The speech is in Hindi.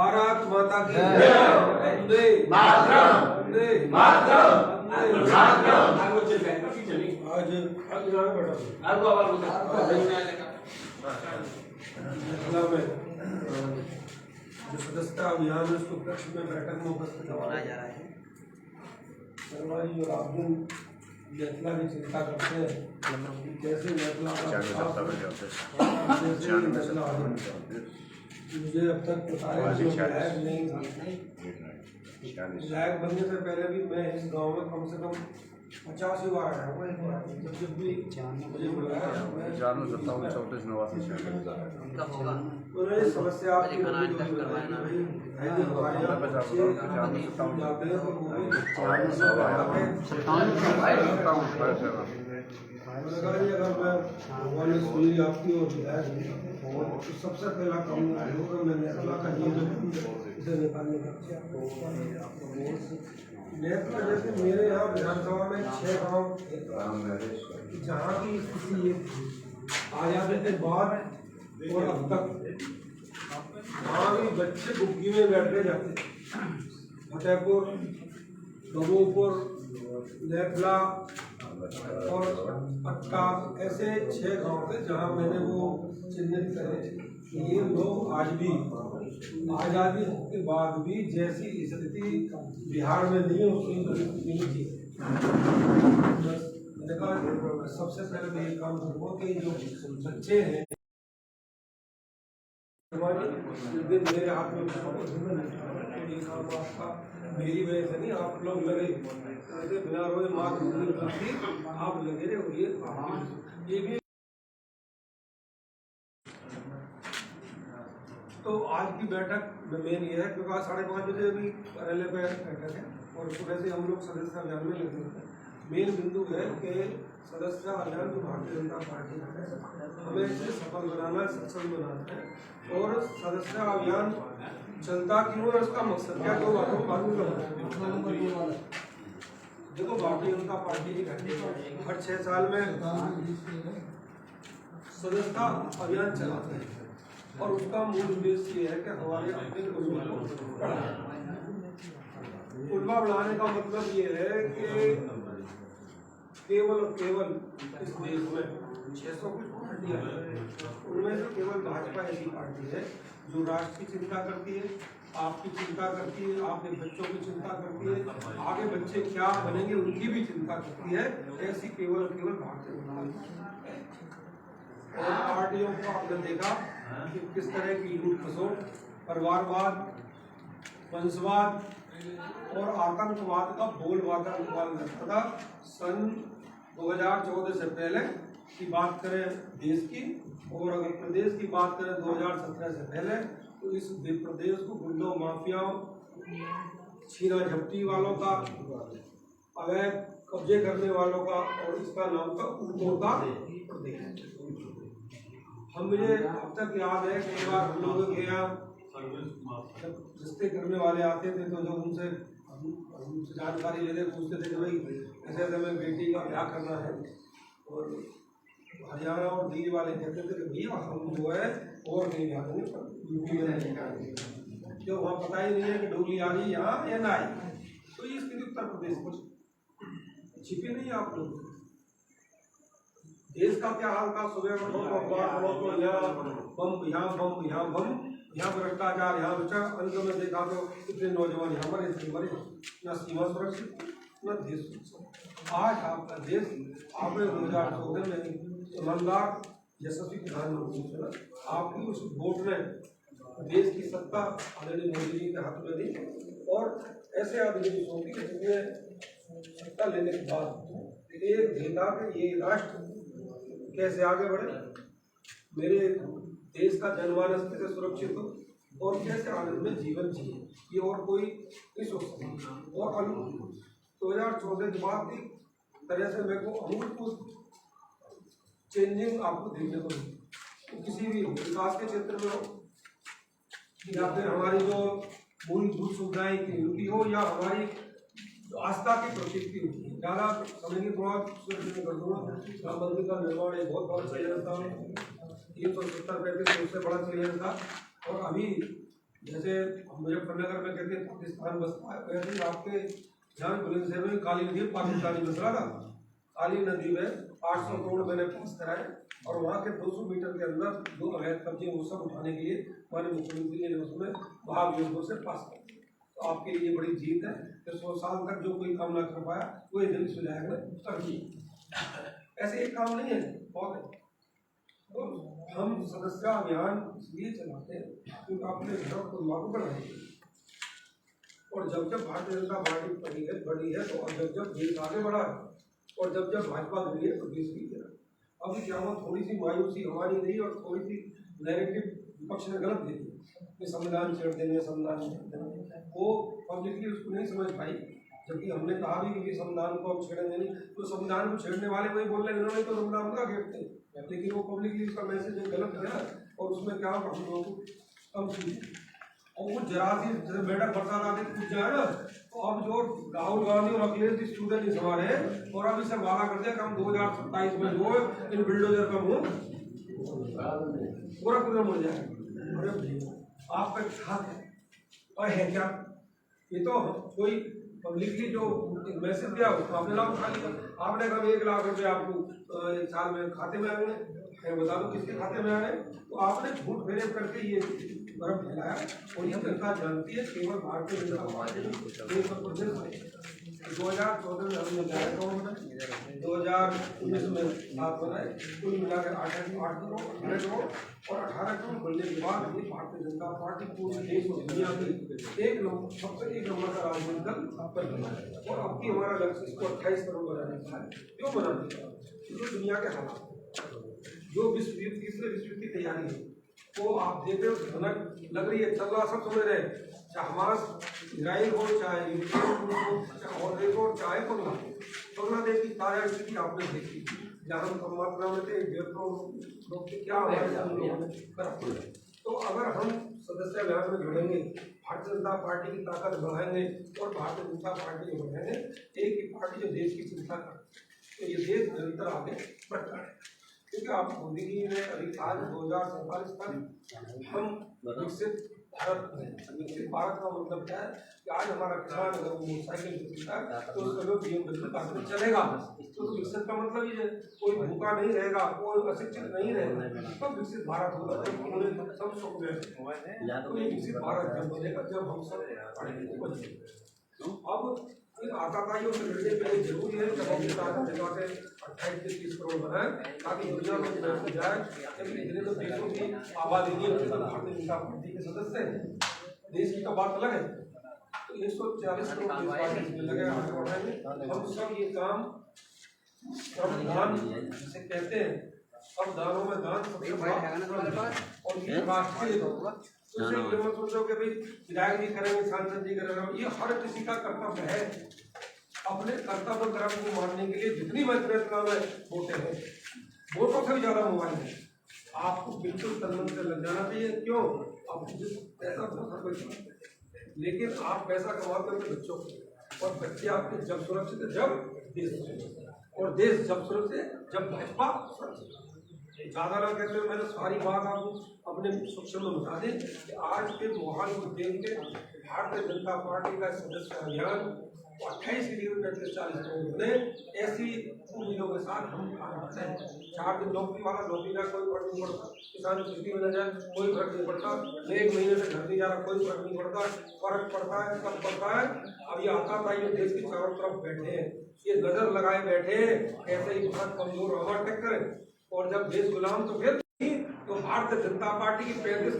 भारत माता की जय। वंदे मातरम, वंदे मातरम, वंदे मातरम। आज जो सदस्यता अभियान है उसको उपलक्ष्य में बैठक में उपस्थित करवाया जा रहा है। सर्वाजी और आप दिन नेतला की चिंता करते हैं कि कैसे नेतला मुझे अब तक पता है विधायक नहीं था। विधायक बनने से पहले भी मैं इस गांव में कम से कम 50 बार आया हूँ। एक बार जब भी मुझे बुलाया समस्या अगर भगवान ने सुनी आपकी और विधायक और सबसे पहला काम मैं नेतला का इसे निकालने का नेतला जैसे मेरे यहाँ विधानसभा में 6 गाँव जहाँ की स्थिति ये आजादी के बाद और अब तक वहाँ भी बच्चे बुग्गी में बैठ के जाते फतेहपुर, बबूपुर, नेतला और अट्टा ऐसे 6 गांव थे जहां मैंने वो चिन्हित करे कि ये लोग आज भी आज़ादी के बाद भी जैसी स्थिति बिहार में नहीं है उसकी नहीं थी। मैंने कहा सबसे पहले मैं ये काम करूँगा कि जो बच्चे हैं मेरे हाथ में आपका मेरी वजह से नहीं आप लोग लगे बिना रोए माँ आप लगे रहे ये भी। तो आज की बैठक में मेन ये है क्योंकि आज 5:30 बजे अभी कार्यालय पे बैठक है और सुबह से हम लोग सदस्यता अभियान में लगे हैं। मेन बिंदु है कि सदस्यता अभियान जो भारतीय जनता पार्टी है हमें इसे सफल बनाना है, सक्षम बनाना है। और सदस्यता अभियान चलता क्यों है उसका मकसद क्या दो बातों को मालूम करना। देखो भारतीय जनता पार्टी हर 6 साल में सदस्यता अभियान चलाते हैं और उसका मूल उद्देश्य ये है कि हमारे अपने कुलबा को कुलबा बढ़ाने का मतलब ये है कि केवल इस देश में 600 कुछ पार्टियां हैं उनमें से केवल भाजपा ऐसी पार्टी है जो राष्ट्र की चिंता करती है, आपकी चिंता करती है, आपके बच्चों की चिंता करती है, आगे बच्चे क्या बनेंगे उनकी भी चिंता करती है। ऐसी केवल भारतीय जनता और पार्टियों को आपने देखा कि किस तरह की लूट खसोट, परिवारवाद, वंशवाद और आतंकवाद का बोलबाला करता था। सन 2014 से पहले की बात करें देश की और अगर प्रदेश की बात करें 2017 से पहले तो इस प्रदेश को गुंडों, माफियाओं, छीना झपटी वालों का, अवैध कब्जे करने वालों का और इसका नाम था उर्दों का प्रदेश। मुझे अब तक याद है कई बार हम लोगों के यहाँ जब रिश्ते करने वाले आते थे तो जब उनसे जानकारी लेते पूछते थे कि भाई ऐसे हमें बेटी का ब्याह करना है और हरियाणा और दिल्ली वाले कहते थे कि भैया हम जो है और कहीं ब्याह करेंगे यूपी में नहीं करेंगे जो वहाँ पता ही नहीं है कि डोली आ रही यहाँ या ना आई। तो ये स्थिति उत्तर प्रदेश कुछ छिपी नहीं है आप लोग। देश का क्या हाल था, सुबह उठो तो अखबार पढ़ो तो यहाँ बम, यहाँ भ्रष्टाचार, यहाँ बचा, अंत में देखा तो कितने नौजवान यहाँ मरे, न सीमा सुरक्षित न देश सुरक्षित। आज आपका देश आपने 2014 में ईमानदार यशस्वी प्रधानमंत्री चुना, आपकी उस वोट ने देश की सत्ता आदरणीय मोदी जी के हाथ में दी और ऐसे आदमी को सौंपी जिसने सत्ता लेने के बाद एक देखा कि ये राष्ट्र कैसे आगे बढ़े, मेरे देश का जनमानस कैसे सुरक्षित हो और कैसे आनंद में जीवन जिए, ये और कोई नहीं सोच सकता। और 2014 के बाद की तरह से मेरे को अमूलभूत चेंजिंग आपको देखने को मिली, किसी भी विकास के क्षेत्र में हो या फिर हमारी जो मूलभूत सुविधाएं की उनकी हो या हमारी आस्था की प्रतीक की होती है। ज़्यादा समय की थोड़ा कर दूँगा। राम मंदिर का निर्माण एक बहुत बड़ा चैलेंज था, 370 पैंतीस उससे बड़ा चैलेंज था और अभी जैसे मुजफ्फरनगर में कहते हैं पाकिस्तान बसता है, वैसे ही आपके यहाँ बुलंदशहर में काली नदी पाकिस्तानी बस रहा था। काली नदी में 800 करोड़ मैंने पास कराए और वहाँ के 200 मीटर के अंदर जो अवैध कब्जे वो सब उठाने के लिए माननीय मुख्यमंत्री ने उसमें महाभियोगों से पास कर दिया। तो आपके लिए बड़ी जीत है कि 100 साल तक जो कोई काम ना कर पाया वो इस विधायक ने कर दिया। ऐसे एक काम नहीं है, बहुत है। तो हम सदस्यता अभियान इसलिए चलाते हैं क्योंकि अपने घर को लागू बनाएंगे और जब जब भारतीय जनता पार्टी बड़ी है तो जब देश आगे बढ़ा है और जब भाजपा बनी है तो देश भी गिरा। अभी क्या हुआ, थोड़ी सी मायूसी हमारी रही और थोड़ी सी नैरेटिव विपक्ष ने गलत दे दी कि संविधान छेड़ देंगे, संविधान छेड़ देंगे, वो पब्लिकली उसको नहीं समझ पाई। जबकि हमने कहा भी कि संविधान को अब छेड़ेंगे नहीं, तो संविधान को छेड़ने वाले वही बोल रहे हैं इन्होंने तो संविधान का घेरते, लेकिन वो पब्लिकली उसका मैसेज गलत गया और उसमें क्या होगा हम लोगों को कम सुनिए। और वो जरा सी जैसे बैठक बरसात आती कुछ जाए ना, तो अब जो राहुल गांधी और अखिलेश जी स्टूडेंट इस हमारे और अब इसे वादा कर दिया कि हम 2027 में जो इन बिल्डोजर का मुंह पूरा मुड़ जाएगा। अरे आपका हक है और है क्या, ये तो कोई पब्लिकली जो मैसेज दिया उसको आपने लाभ उठा लिया। आपने कहा 1 लाख रुपए आपको एक साल में खाते में आएंगे, बता दो किसके खाते में आ रहे, तो आपने झूठ फेरे करके ये भ्रम फैलाया और ये जनता जानती है केवल भारतीय जनता पार्टी 2014 में हमने 11 करोड़ बनाए, 2019 में 7 बनाए, कुल मिलाकर 8 करोड़ 18 करोड़ और 18 करोड़ बनने के बाद भी भारतीय जनता पार्टी पूरे देश और दुनिया में सबसे एक नंबर का राजनीतिक दल बन गया है। और अब भी हमारा लक्ष्य इसको 28 करोड़ बनाने का है। क्यों बनाने का, क्योंकि दुनिया के हालात जो तीसरे विश्व युद्ध की तैयारी है वो आप देख रहे हो, भनक लग रही है, चल रहा, सब समझ रहे हैं, चाहे हमास इसराइल हो, चाहे यूक्रेन हो, चाहे और देश हो, चाहे बांग्लादेश की ताजा स्थिति आपने देखी, जहाँ हम कम मात्रा में थे 1.5 करोड़ लोग क्या हमारे। तो अगर हम सदस्य अभियान में जुड़ेंगे, भारतीय जनता पार्टी की ताकत बढ़ाएंगे और भारतीय जनता पार्टी को बढ़ाएंगे, एक ही पार्टी जो देश की चिंता करती है, तो ये देश निरंतर आगे बढ़ता है। क्योंकि आप मोदी जी ने अभी आज 2047 तक हम विकसित भारत में, विकसित भारत का मतलब क्या है कि आज हमारा किसान अगर वो मोटरसाइकिल खरीदता है तो उसका जो BMW चलेगा, तो विकसित का मतलब ये है कोई भूखा नहीं रहेगा, कोई अशिक्षित नहीं रहेगा, तो विकसित भारत होगा जब पूरे सब सुख में। तो ये विकसित भारत जब बनेगा जब हम सब पढ़ेंगे बचेंगे। अब इन आताताइयों से लड़ने के लिए जरूरी है कि हम 28 से 30 करोड़ बनाए ताकि दुनिया में बैठ जाए। इतने तो देशों की आबादी नहीं है, भारतीय जनता पार्टी के सदस्य हैं, देश की तो बात अलग है। तो 140 करोड़ लगे आगे बढ़ाएंगे हम सब। ये काम श्रमदान जिसे कहते हैं, अब दानों में दान सबसे बड़ा और ये राष्ट्रीय ये मत सोचो कि भाई विधायक जी करेंगे, सांसद जी करेंगे, ये हर किसी का कर्तव्य है अपने कर्तव्य कर्म को मानने के लिए। जितनी मात्रा में वोटें हैं, वोटों से भी ज्यादा मोबाइल है, आपको बिल्कुल तन से लग जाना चाहिए। क्यों, आप पैसा बहुत, लेकिन आप पैसा कमाते हो बच्चों को, और बच्चे आपके जब सुरक्षित है जब देश सुरक्षित, और देश जब सुरक्षित जब भाजपा सुरक्षित। ज्यादा ना कहते हुए मैंने सारी बात आपको अपने सूक्ष्म में बता दें कि आज के माहौल को देख के भारतीय जनता पार्टी का सदस्य अभियान 28 की डिग्री में 40 करोड़ बने, ऐसी उम्मीदों के साथ हम आगे बढ़ते हैं। 4 दिन नौकरी वाला नौकरी का कोई फर्क नहीं पड़ता, किसान छुट्टी में न जाए कोई फर्क नहीं पड़ता, 1 महीने से घर नहीं जा रहा कोई फर्क नहीं पड़ता। फर्क पड़ता है कब पड़ता है, अब ये आता था ये देश के चारों तरफ बैठे हैं, ये नजर लगाए बैठे ऐसे ही बहुत कमजोर ओवरटेक करें, और जब देश गुलाम तो फिर तो भारतीय जनता पार्टी की 35